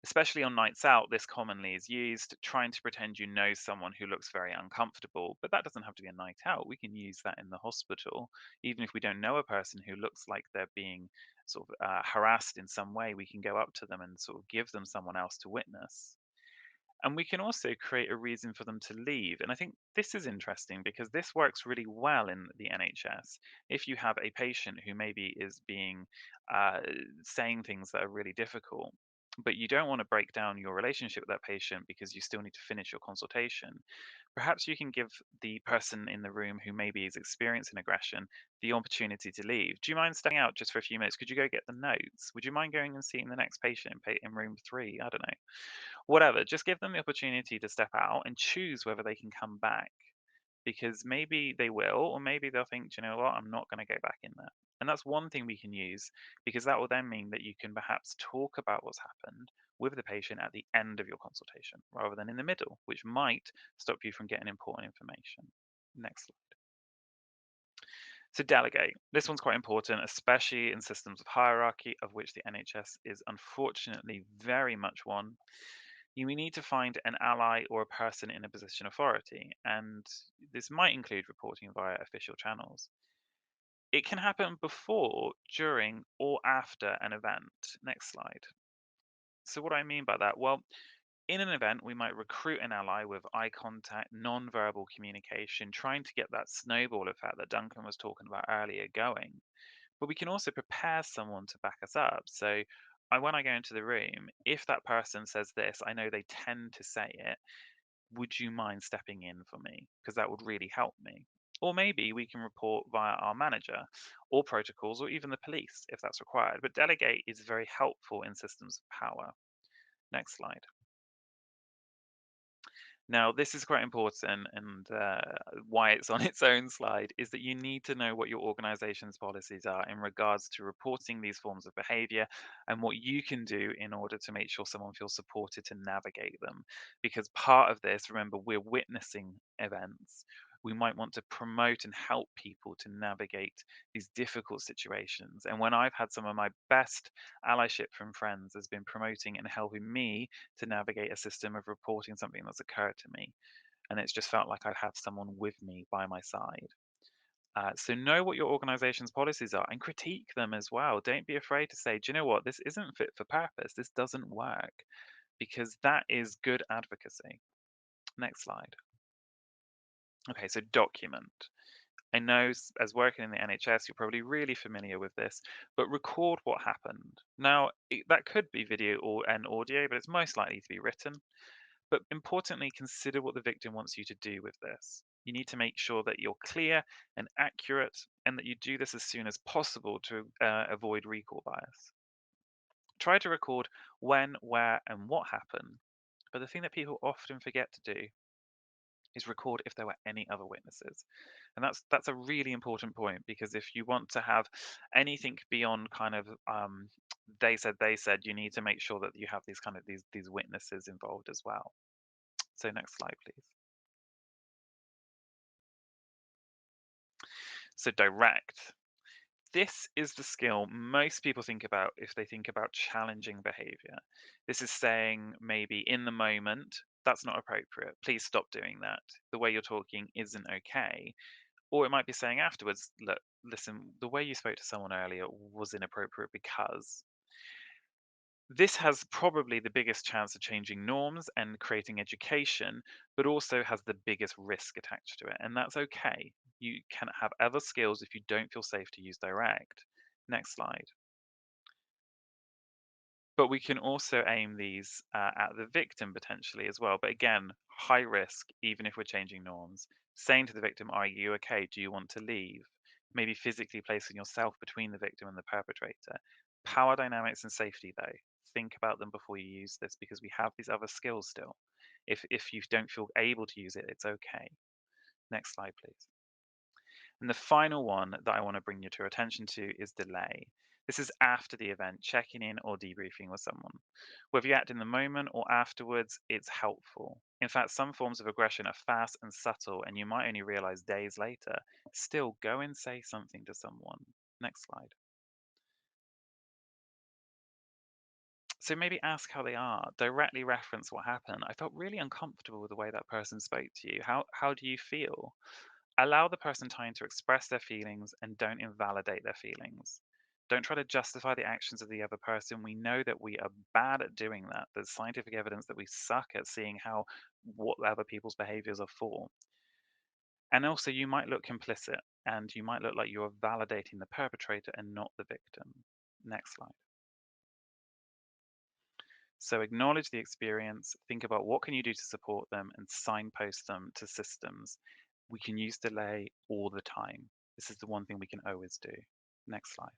Especially on nights out, this commonly is used, trying to pretend you know someone who looks very uncomfortable. But that doesn't have to be a night out. We can use that in the hospital. Even if we don't know a person who looks like they're being sort of harassed in some way, we can go up to them and sort of give them someone else to witness. And we can also create a reason for them to leave. And I think this is interesting because this works really well in the NHS. If you have a patient who maybe is uh, saying things that are really difficult, but you don't want to break down your relationship with that patient because you still need to finish your consultation, perhaps you can give the person in the room who maybe is experiencing aggression the opportunity to leave. Do you mind stepping out just for a few minutes? Could you go get the notes? Would you mind going and seeing the next patient in room 3? I don't know, whatever. Just give them the opportunity to step out and choose whether they can come back, because maybe they will, or maybe they'll think, "Do you know what, I'm not going to go back in there." And that's one thing we can use, because that will then mean that you can perhaps talk about what's happened with the patient at the end of your consultation rather than in the middle, which might stop you from getting important information. Next slide. So delegate. This one's quite important, especially in systems of hierarchy, of which the NHS is unfortunately very much one. You need to find an ally or a person in a position of authority, and this might include reporting via official channels. It can happen before, during, or after an event. Next slide. So, what do I mean by that? Well, in an event, we might recruit an ally with eye contact, non-verbal communication, trying to get that snowball effect that Duncan was talking about earlier going. But we can also prepare someone to back us up. So, when I go into the room, if that person says this, I know they tend to say it. would you mind stepping in for me? Because that would really help me. Or maybe we can report via our manager or protocols or even the police if that's required. But Delegate is very helpful in systems of power. Next slide. Now, this is quite important, and why it's on its own slide is that you need to know what your organization's policies are in regards to reporting these forms of behavior and what you can do in order to make sure someone feels supported to navigate them. Because part of this, remember, we're witnessing events. We might want to promote and help people to navigate these difficult situations. And when I've had some of my best allyship from friends has been promoting and helping me to navigate a system of reporting something that's occurred to me. And it's just felt like I'd have someone with me by my side. So know what your organization's policies are and critique them as well. Don't be afraid to say, do you know what? This isn't fit for purpose. This doesn't work, because that is good advocacy. Next slide. Okay, so document. I know as working in the NHS, you're probably really familiar with this, but record what happened. Now, that could be video or and audio, but it's most likely to be written. But importantly, consider what the victim wants you to do with this. You need to make sure that you're clear and accurate, and that you do this as soon as possible to avoid recall bias. Try to record when, where, and what happened. But the thing that people often forget to do is record if there were any other witnesses. And that's a really important point, because if you want to have anything beyond kind of they said, you need to make sure that you have these kind of these witnesses involved as well. So next slide, please. So direct. This is the skill most people think about if they think about challenging behavior. This is saying maybe in the moment, that's not appropriate. Please stop doing that. The way you're talking isn't okay. Or it might be saying afterwards, look, listen, the way you spoke to someone earlier was inappropriate because. This has probably the biggest chance of changing norms and creating education, but also has the biggest risk attached to it. And that's okay. You can have other skills if you don't feel safe to use direct. Next slide. But we can also aim these at the victim potentially as well. But again, high risk, even if we're changing norms. Saying to the victim, are you okay? Do you want to leave? Maybe physically placing yourself between the victim and the perpetrator. Power dynamics and safety, though. Think about them before you use this, because we have these other skills still. If you don't feel able to use it, it's okay. Next slide, please. And the final one that I want to bring you to attention to is delay. This is after the event, checking in or debriefing with someone. Whether you act in the moment or afterwards, it's helpful. In fact, some forms of aggression are fast and subtle, and you might only realize days later. Still, go and say something to someone. Next slide. So maybe ask how they are, directly reference what happened. I felt really uncomfortable with the way that person spoke to you. How do you feel? Allow the person time to express their feelings and don't invalidate their feelings. Don't try to justify the actions of the other person. We know that we are bad at doing that. There's scientific evidence that we suck at seeing what other people's behaviors are for. And also, you might look complicit and you might look like you are validating the perpetrator and not the victim. Next slide. So acknowledge the experience, think about what can you do to support them, and signpost them to systems. We can use delay all the time. This is the one thing we can always do. Next slide.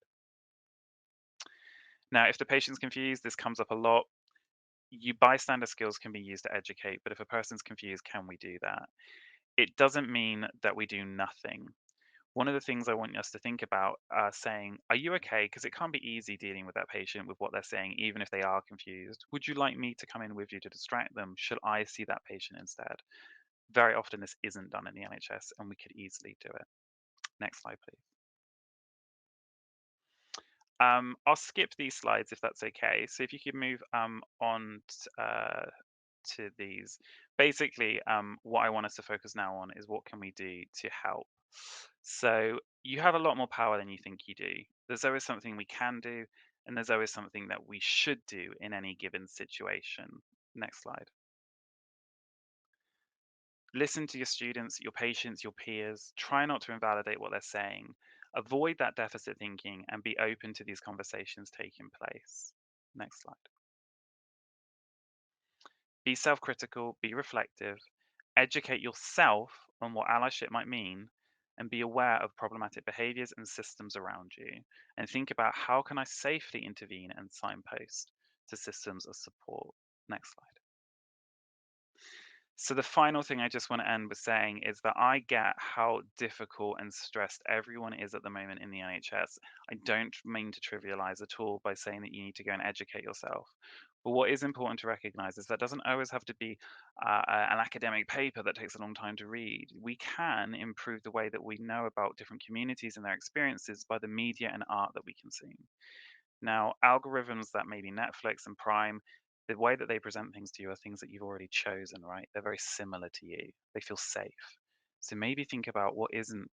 Now, if the patient's confused, this comes up a lot. Bystander skills can be used to educate, but if a person's confused, can we do that? It doesn't mean that we do nothing. One of the things I want us to think about saying, are you okay? Because it can't be easy dealing with that patient with what they're saying, even if they are confused. Would you like me to come in with you to distract them? Should I see that patient instead? Very often this isn't done in the NHS, and we could easily do it. Next slide, please. I'll skip these slides if that's okay. So if you could move on to these. Basically, what I want us to focus now on is what can we do to help. So you have a lot more power than you think you do. There's always something we can do, and there's always something that we should do in any given situation. Next slide. Listen to your students, your patients, your peers. Try not to invalidate what they're saying. Avoid that deficit thinking and be open to these conversations taking place. Next slide. Be self-critical, be reflective, educate yourself on what allyship might mean, and be aware of problematic behaviors and systems around you, and think about how can I safely intervene and signpost to systems of support. Next slide. So the final thing I just want to end with saying is that I get how difficult and stressed everyone is at the moment in the NHS. I don't mean to trivialize at all by saying that you need to go and educate yourself. But what is important to recognize is that doesn't always have to be an academic paper that takes a long time to read. We can improve the way that we know about different communities and their experiences by the media and art that we consume. Now, algorithms that maybe Netflix and Prime, the way that they present things to you are things that you've already chosen, right? They're very similar to you. They feel safe. So maybe think about what isn't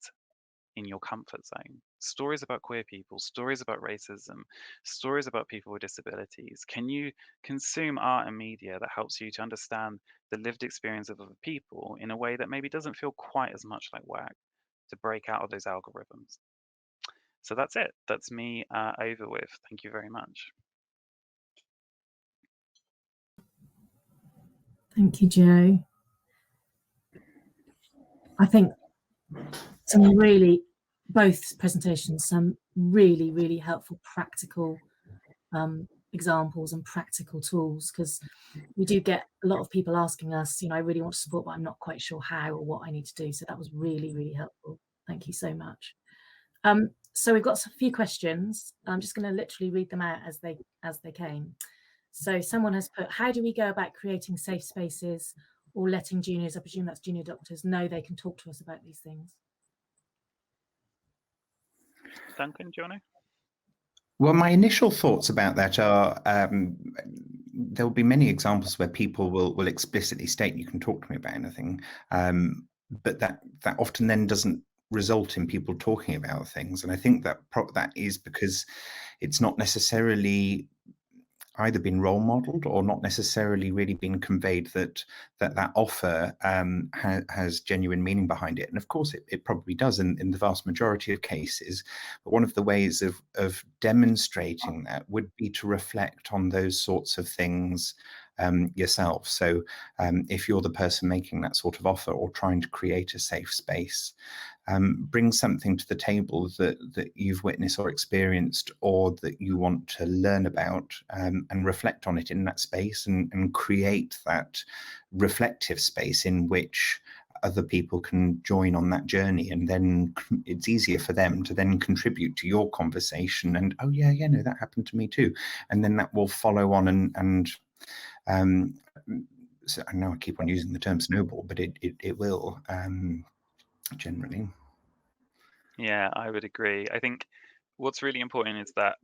in your comfort zone. Stories about queer people, stories about racism, stories about people with disabilities. Can you consume art and media that helps you to understand the lived experience of other people in a way that maybe doesn't feel quite as much like work, to break out of those algorithms? So that's it. That's me over with. Thank you very much. Thank you, Joe. I think some really, both presentations, some really, really helpful practical examples and practical tools, because we do get a lot of people asking us, I really want to support, but I'm not quite sure how or what I need to do. So that was really, really helpful. Thank you so much. So we've got a few questions. I'm just going to literally read them out as they came. So someone has put, how do we go about creating safe spaces or letting juniors, I presume that's junior doctors, know they can talk to us about these things? Duncan, do you want to? Well, my initial thoughts about that are there will be many examples where people will explicitly state, you can talk to me about anything, but that often then doesn't result in people talking about things. And I think that that is because it's not necessarily either been role modeled or not necessarily really been conveyed that offer has genuine meaning behind it. And of course it probably does in the vast majority of cases, but one of the ways of demonstrating that would be to reflect on those sorts of things yourself. So if you're the person making that sort of offer or trying to create a safe space, bring something to the table that you've witnessed or experienced, or that you want to learn about, and reflect on it in that space, and create that reflective space in which other people can join on that journey, and then it's easier for them to then contribute to your conversation. And oh yeah, no, that happened to me too, and then that will follow on and so I know I keep on using the term snowball, but it will generally. Yeah, I would agree. I think what's really important is that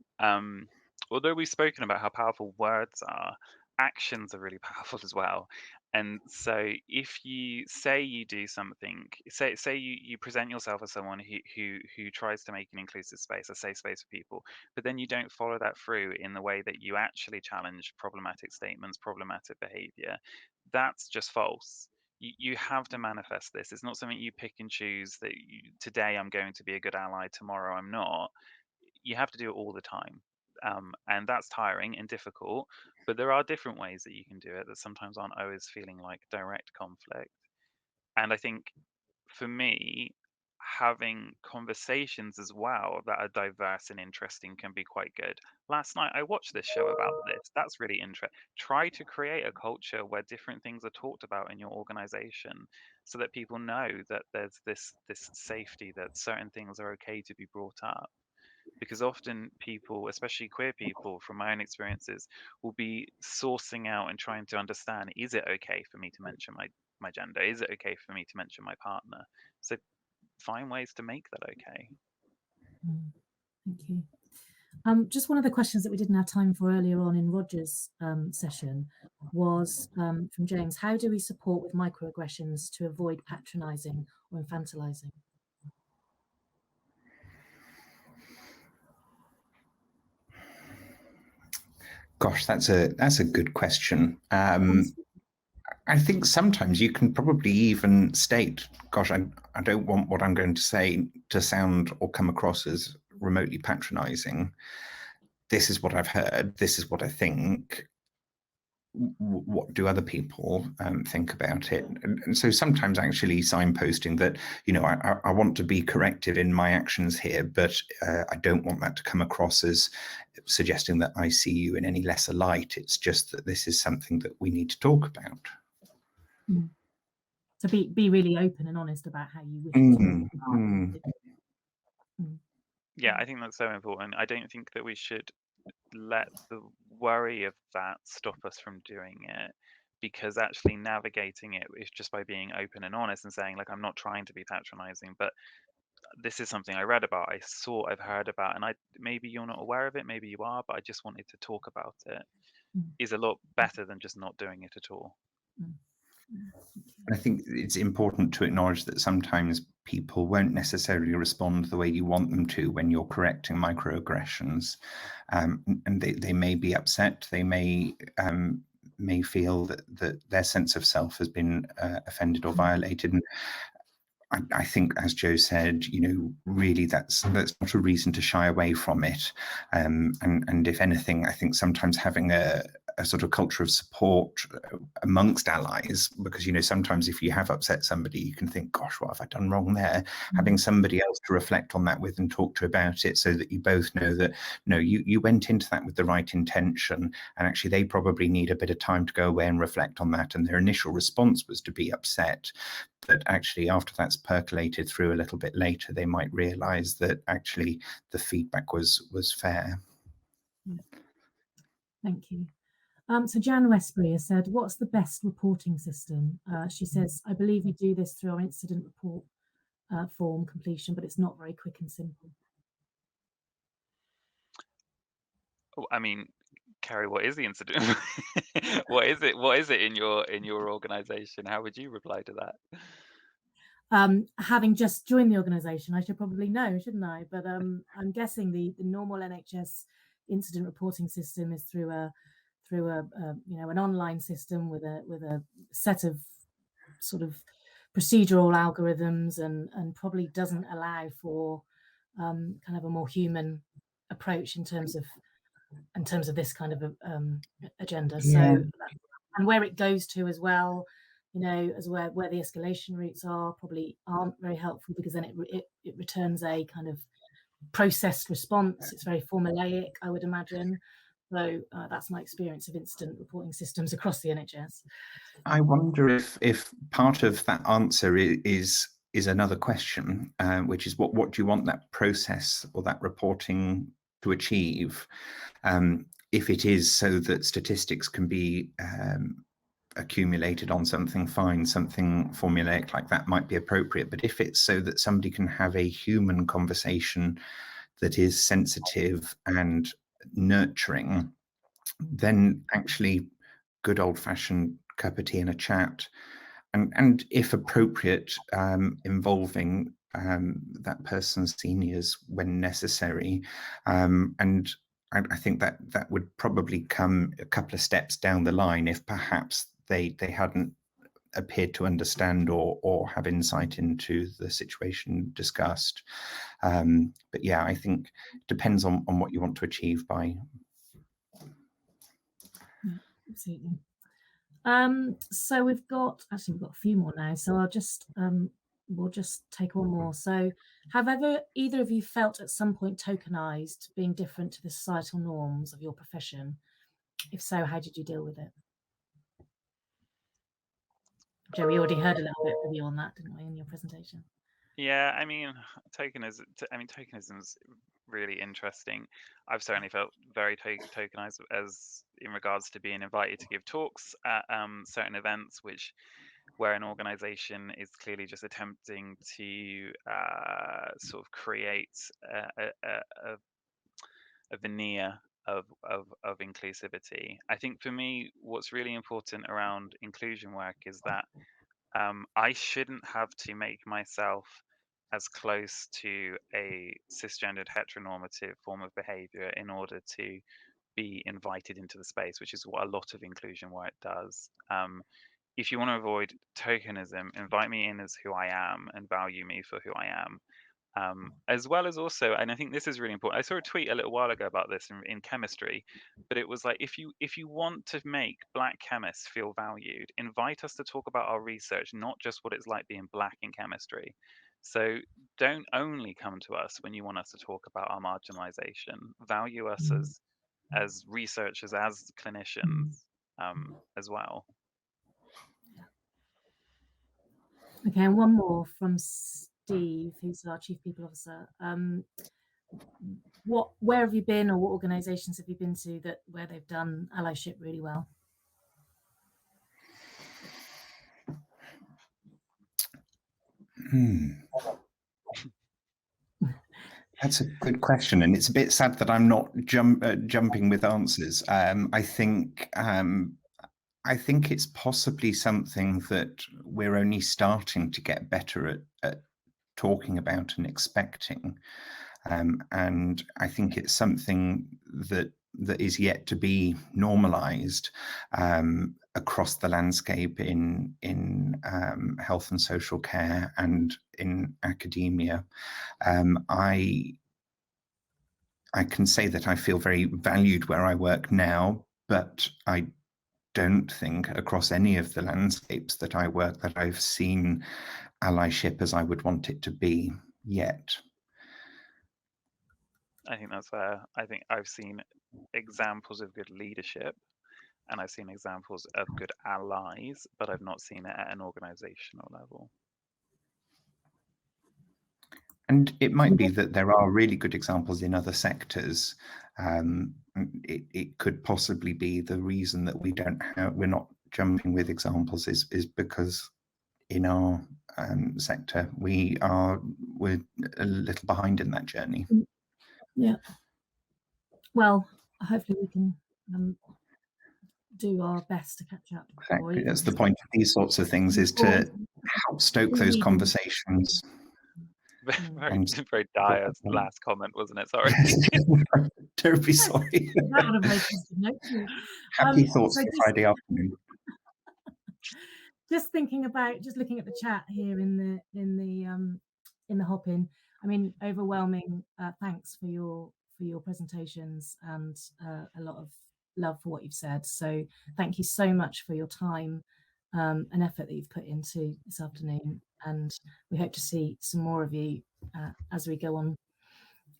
although we've spoken about how powerful words are, actions are really powerful as well. And so if you say you do something, say you present yourself as someone who tries to make an inclusive space, a safe space for people, but then you don't follow that through in the way that you actually challenge problematic statements, problematic behavior, that's just false. You have to manifest this. It's not something you pick and choose that today I'm going to be a good ally, tomorrow I'm not. You have to do it all the time. And that's tiring and difficult, but there are different ways that you can do it that sometimes aren't always feeling like direct conflict. And I think for me, having conversations as well that are diverse and interesting can be quite good. Last night I watched this show about this. That's really interesting. Try to create a culture where different things are talked about in your organization, so that people know that there's this safety, that certain things are okay to be brought up. Because often people, especially queer people, from my own experiences, will be sourcing out and trying to understand, is it okay for me to mention my gender? Is it okay for me to mention my partner? So find ways to make that okay. Thank you. Just one of the questions that we didn't have time for earlier on in Roger's session was from James. How do we support with microaggressions to avoid patronising or infantilizing? Gosh, that's a good question. I think sometimes you can probably even state, gosh, I don't want what I'm going to say to sound or come across as remotely patronizing. This is what I've heard. This is what I think. what do other people think about it? And so sometimes actually signposting that, I want to be corrective in my actions here, but I don't want that to come across as suggesting that I see you in any lesser light. It's just that this is something that we need to talk about. So be really open and honest about how you wish to. Yeah, I think that's so important. I don't think that we should let the worry of that stop us from doing it, because actually navigating it is just by being open and honest and saying, like, I'm not trying to be patronizing, but this is something I read about, I saw, I've heard about, and maybe you're not aware of it, maybe you are, but I just wanted to talk about it, is a lot better than just not doing it at all. I think it's important to acknowledge that sometimes people won't necessarily respond the way you want them to when you're correcting microaggressions, and they may be upset. They may feel that their sense of self has been offended or violated. And I think, as Joe said, really that's not a reason to shy away from it. And if anything, I think sometimes having a sort of culture of support amongst allies, because sometimes if you have upset somebody, you can think, gosh, what have I done wrong there? Having somebody else to reflect on that with and talk to about it, so that you both know that no, you went into that with the right intention, and actually they probably need a bit of time to go away and reflect on that, and their initial response was to be upset. But actually, after that's percolated through a little bit later, they might realise that actually the feedback was fair. Thank you. So Jan Westbury has said, what's the best reporting system? She says, I believe we do this through our incident report form completion, but it's not very quick and simple. I mean, Carrie, what is the incident? What is it in your organization? How would you reply to that? Having just joined the organisation, I should probably know, shouldn't I? But I'm guessing the normal NHS incident reporting system is through an online system with a set of sort of procedural algorithms, and probably doesn't allow for kind of a more human approach in terms of this kind of agenda. Yeah. So, and where it goes to as well, as where the escalation routes are, probably aren't very helpful, because then it returns a kind of processed response. It's very formulaic, I would imagine. So that's my experience of incident reporting systems across the NHS. I wonder if part of that answer is another question, which is what do you want that process or that reporting to achieve? If it is so that statistics can be accumulated on something fine, something formulaic like that might be appropriate. But if it's so that somebody can have a human conversation that is sensitive and nurturing, then actually good old-fashioned cup of tea and a chat, and if appropriate, involving that person's seniors when necessary, and I think that would probably come a couple of steps down the line if perhaps they hadn't appeared to understand or have insight into the situation discussed. But yeah, I think it depends on what you want to achieve by. Yeah, absolutely. So we've got a few more now, so I'll just we'll just take one more. So have either of you felt at some point tokenized, being different to the societal norms of your profession? If so, how did you deal with it? Joe, we already heard a little bit from you on that, didn't we, in your presentation? Yeah, I mean, tokenism is really interesting. I've certainly felt very tokenized as in regards to being invited to give talks at certain events, where an organization is clearly just attempting to sort of create a veneer of inclusivity. I think for me, what's really important around inclusion work is that I shouldn't have to make myself as close to a cisgendered heteronormative form of behavior in order to be invited into the space, which is what a lot of inclusion work does. If you want to avoid tokenism, invite me in as who I am and value me for who I am. as well as also, and I think this is really important. I saw a tweet a little while ago about this in chemistry, but it was like, if you want to make Black chemists feel valued, invite us to talk about our research, not just what it's like being Black in chemistry. So don't only come to us when you want us to talk about our marginalization. Value us as researchers, as clinicians, as well. Okay, and one more from Steve, who's our Chief People Officer. Where have you been, or what organisations have you been to where they've done allyship really well? That's a good question, and it's a bit sad that I'm not jumping with answers. I think it's possibly something that we're only starting to get better at talking about and expecting, and I think it's something that is yet to be normalised across the landscape in health and social care and in academia. I can say that I feel very valued where I work now, but I don't think across any of the landscapes that I work that I've seen allyship as I would want it to be yet. I think that's fair. I think I've seen examples of good leadership, and I've seen examples of good allies, but I've not seen it at an organizational level. And it might be that there are really good examples in other sectors. It could possibly be the reason that we're not jumping with examples is because in our sector we're a little behind in that journey. Yeah. Well, hopefully we can do our best to catch up. Exactly. That's the point of these sorts of things, is to help stoke those conversations. Very dire last comment, wasn't it? Sorry. Terribly sorry. Happy thoughts for Friday afternoon. Just looking at the chat here in the hop-in. I mean, overwhelming thanks for your presentations, and a lot of love for what you've said. So thank you so much for your time and effort that you've put into this afternoon, and we hope to see some more of you as we go on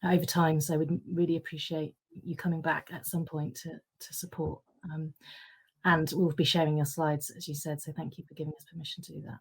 over time. So we'd really appreciate you coming back at some point to support, and we'll be sharing your slides, as you said, so thank you for giving us permission to do that.